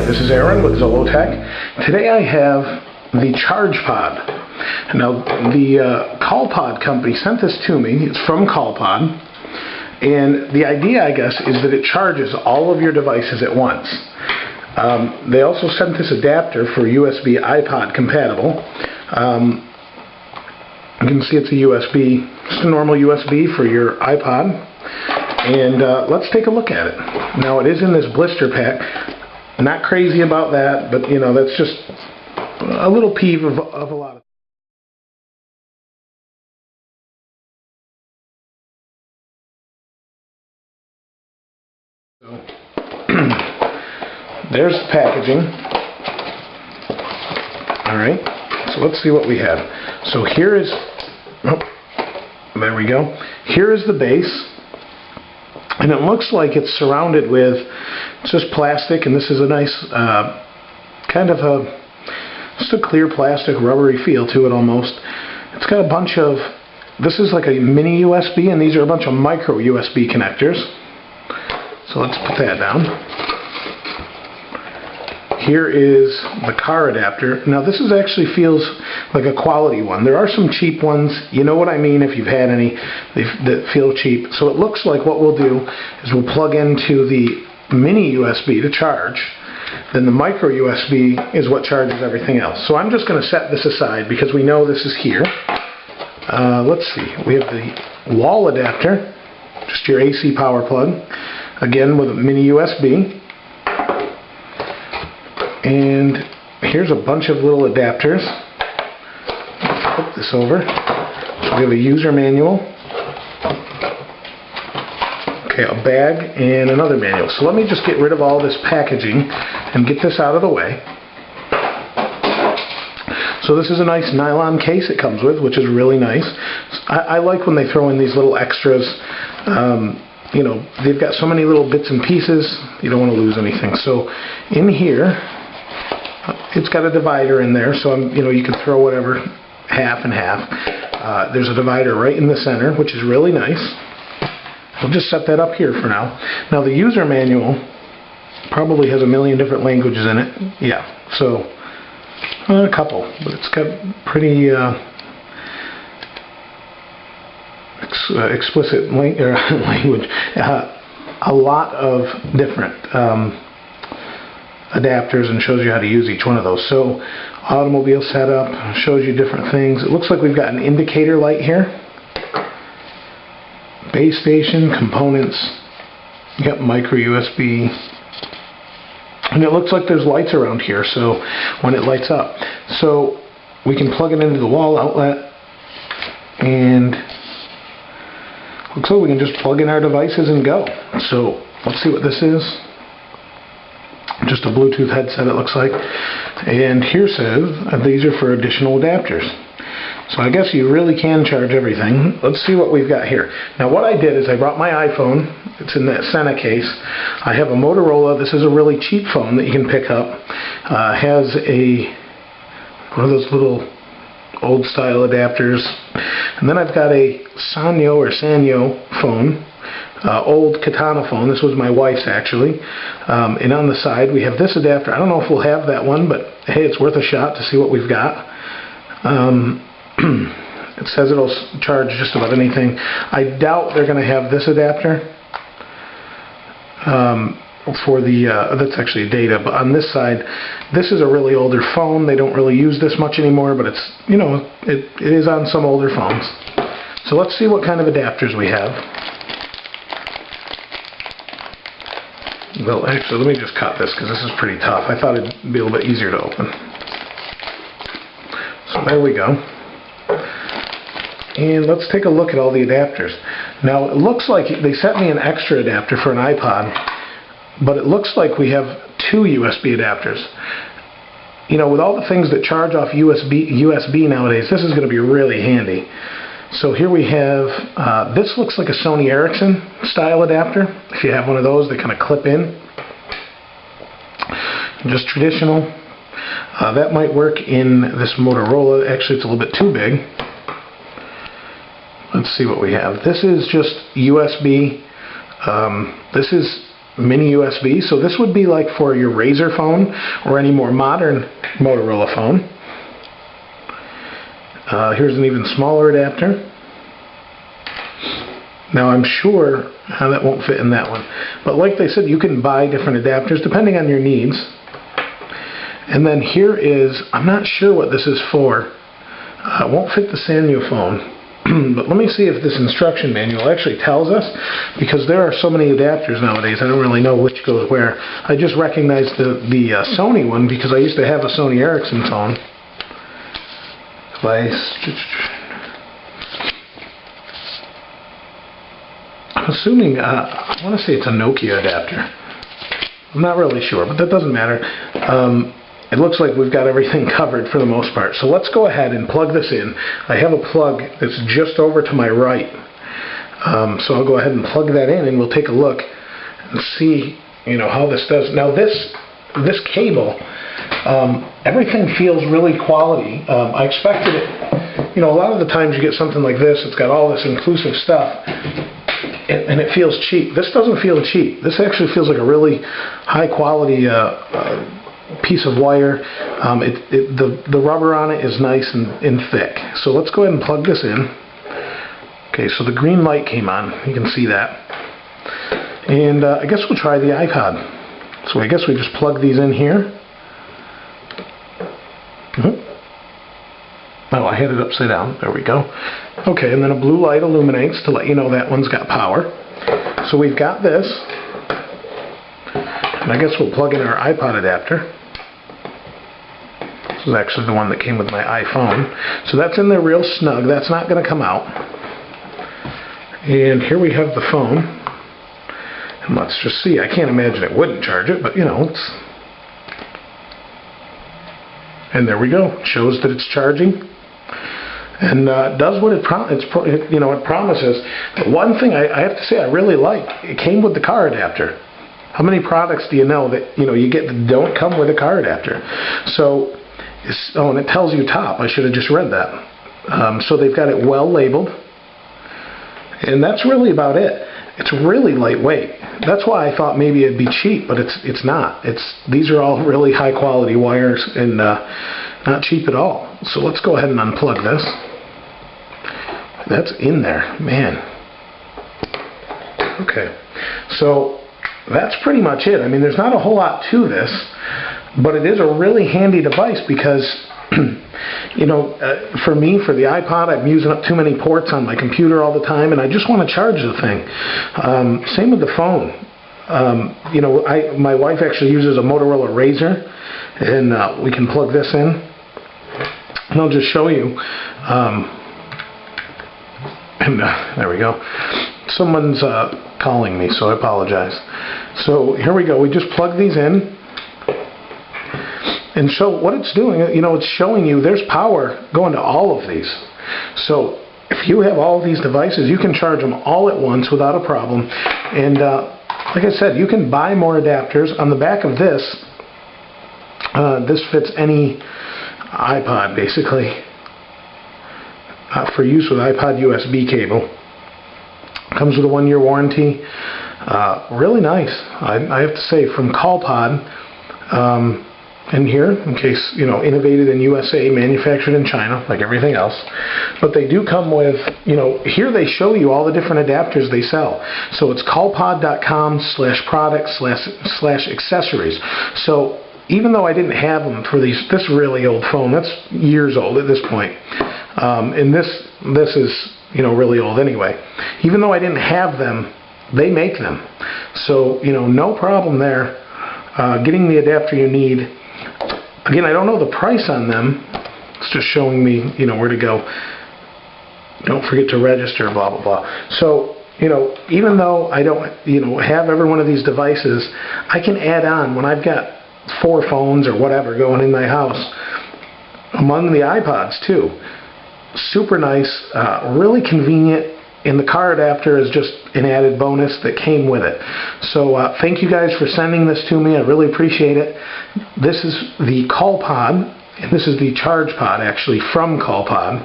this is Aaron with Zollotech. Today I have the Chargepod. Now the Callpod company sent this to me. It's from Callpod, and the idea, I guess, is that it charges all of your devices at once. They also sent this adapter for USB iPod compatible. You can see it's a USB, just a normal USB for your iPod. And let's take a look at it. Now it is in this blister pack. Not crazy about that, but you know, that's just a little peeve of a lot of. So there's the packaging. Alright, so let's see what we have. So here is, oh, there we go. Here is the base. And it looks like it's surrounded with just plastic, and this is a nice kind of just a clear plastic, rubbery feel to it almost. It's got a bunch of, this is like a mini USB, and these are a bunch of micro USB connectors. So let's put that down. Here is the car adapter. Now this actually feels like a quality one. There are some cheap ones, you know what I mean if you've had any that feel cheap. So it looks like what we'll do is we'll plug into the mini USB to charge. Then the micro USB is what charges everything else. So I'm just going to set this aside because we know this is here. Let's see, we have the wall adapter, just your AC power plug, again with a mini USB. And here's a bunch of little adapters. Flip this over. So we have a user manual. Okay, a bag and another manual. So let me just get rid of all this packaging and get this out of the way. So this is a nice nylon case it comes with, which is really nice. I like when they throw in these little extras. You know, they've got so many little bits and pieces, you don't want to lose anything. So in here, it's got a divider in there, so you know, you can throw whatever, half and half. There's a divider right in the center, which is really nice. We'll just set that up here for now. Now the user manual probably has a million different languages in it. Yeah, so a couple, but it's got pretty explicit language. A lot of different adapters, and shows you how to use each one of those. So automobile setup shows you different things. It looks like we've got an indicator light here. Base station, components, you got micro USB, and it looks like there's lights around here, so when it lights up. So we can plug it into the wall outlet, and looks like we can just plug in our devices and go. So let's see what this is. Just a Bluetooth headset it looks like. And here says these are for additional adapters. So I guess you really can charge everything. Let's see what we've got here. Now what I did is I brought my iPhone. It's in that Senna case. I have a Motorola. This is a really cheap phone that you can pick up. Has one of those little old style adapters. And then I've got a Sanyo phone. Old Katana phone. This was my wife's actually. And on the side we have this adapter. I don't know if we'll have that one, but hey, it's worth a shot to see what we've got. It says it'll charge just about anything. I doubt they're going to have this adapter for the that's actually data, but on this side, this is a really older phone. They don't really use this much anymore, but it's, you know, it is on some older phones. So let's see what kind of adapters we have. Well, actually, let me just cut this because this is pretty tough. I thought it'd be a little bit easier to open. So there we go. And let's take a look at all the adapters. Now, it looks like they sent me an extra adapter for an iPod, but it looks like we have two USB adapters. You know, with all the things that charge off USB nowadays, this is going to be really handy. So here we have, this looks like a Sony Ericsson style adapter. If you have one of those, they kind of clip in. Just traditional. That might work in this Motorola. Actually, it's a little bit too big. Let's see what we have. This is just USB. This is mini USB. So this would be like for your Razr phone or any more modern Motorola phone. Here's an even smaller adapter. Now I'm sure that won't fit in that one. But like they said, you can buy different adapters depending on your needs. And then here is, I'm not sure what this is for. It won't fit the Sanyo phone. But let me see if this instruction manual actually tells us, because there are so many adapters nowadays, I don't really know which goes where. I just recognized the Sony one because I used to have a Sony Ericsson phone. I'm assuming, I want to say it's a Nokia adapter. I'm not really sure, but that doesn't matter. It looks like we've got everything covered for the most part. So let's go ahead and plug this in. I have a plug that's just over to my right. So I'll go ahead and plug that in, and we'll take a look and see, how this does. Now this cable, everything feels really quality. I expected it. A lot of the times you get something like this, it's got all this inclusive stuff, and it feels cheap. This doesn't feel cheap. This actually feels like a really high quality piece of wire. The rubber on it is nice and thick. So let's go ahead and plug this in. Okay, so the green light came on. You can see that. And I guess we'll try the iPod. So I guess we just plug these in here. Oh, I had it upside down. There we go. Okay, and then a blue light illuminates to let you know that one's got power. So we've got this. And I guess we'll plug in our iPod adapter. This is actually the one that came with my iPhone. So that's in there real snug. That's not going to come out. And here we have the phone. And let's just see. I can't imagine it wouldn't charge it, but it's... And there we go. It shows that it's charging. And does what it promises. But one thing I have to say I really like, it came with the car adapter. How many products do you know that you get that don't come with a car adapter? So, and it tells you top. I should have just read that. So they've got it well labeled, and that's really about it. It's really lightweight. That's why I thought maybe it'd be cheap, but it's not. These are all really high quality wires and not cheap at all. So let's go ahead and unplug this. That's in there, man. Okay, so that's pretty much it. I mean, there's not a whole lot to this, but it is a really handy device because, for me, for the iPod, I'm using up too many ports on my computer all the time, and I just want to charge the thing. Same with the phone. My wife actually uses a Motorola Razr, and we can plug this in. And I'll just show you. There we go. Someone's calling me, so I apologize. So here we go. We just plug these in. And so what it's doing, it's showing you there's power going to all of these. So if you have all of these devices, you can charge them all at once without a problem. And like I said, you can buy more adapters. On the back of this, this fits any iPod, basically, for use with iPod USB cable. Comes with a 1-year warranty. Really nice, I have to say, from Callpod. And here, in case, innovated in USA, manufactured in China, like everything else. But they do come with, here they show you all the different adapters they sell. So it's callpod.com/products/accessories. So even though I didn't have them for this really old phone, that's years old at this point, and this is, really old anyway. Even though I didn't have them, they make them. So, no problem there. Getting the adapter you need. Again, I don't know the price on them. It's just showing me, where to go. Don't forget to register, blah, blah, blah. So, even though I don't, have every one of these devices, I can add on when I've got 4 phones or whatever going in my house, among the iPods too. Super nice, really convenient. And the car adapter is just an added bonus that came with it. So thank you guys for sending this to me. I really appreciate it. This is the Callpod, and this is the Chargepod, actually, from Callpod.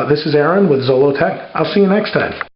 This is Aaron with Zolotech. I'll see you next time.